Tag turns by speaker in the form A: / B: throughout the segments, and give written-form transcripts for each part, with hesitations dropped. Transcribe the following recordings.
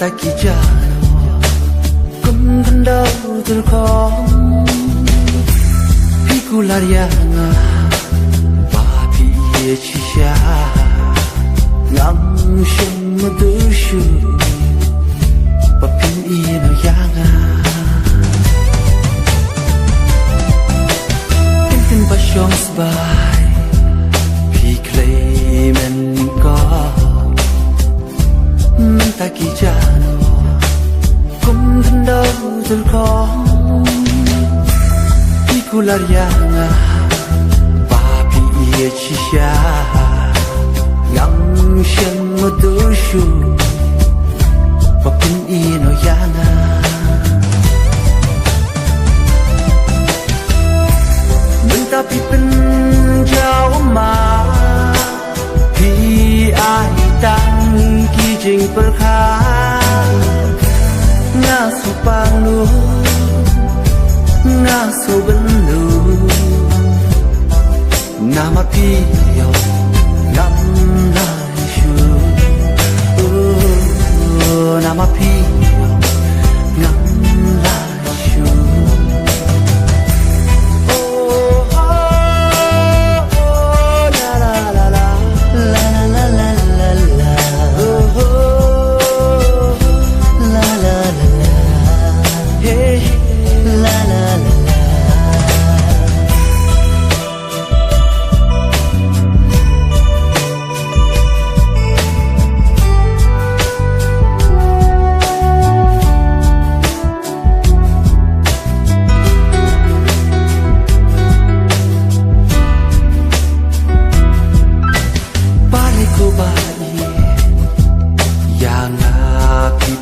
A: mentakijano kum kendau terkong pikularianga babi ye chisha ngam shum mudushu papin ino yanga tintin basyong sbay piklaymen ko mentakijano kum kendau terkong pikularianga babi ye chisha ngam shum mudushu papin ino yanga mentapi penjauh ma pi ai tang kijing perkah ngasu panglu ngasu belu nama piyo ngam laishu nama piyo ngam laishu la la la la la la la la la la la la hey la la la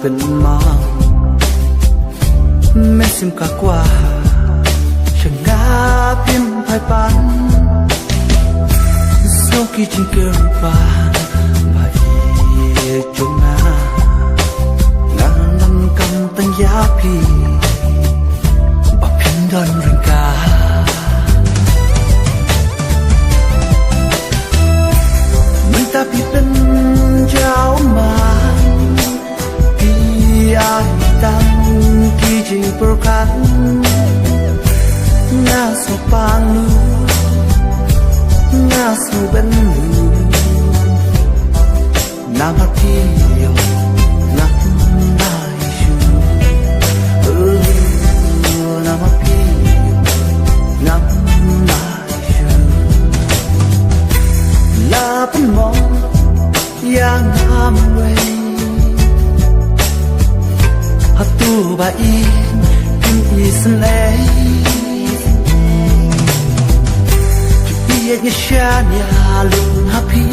A: เป็นมองไม่ซิมกากว่าช่างงาพิมพ์ภายปันโซกีจิงเกิร์ปานบาเยจงงางานนำกำตัญญาพีบักพินดอนริงกาไม่ตาพี่เป็นเจ้ามาai tang kijing perkan ngaso panglu ngaso benlu nama piyo ngam laishu nama piyo ngam laishu la pen mong yang amwe hatu bain kim isnay jubiyat nya shanya lun happy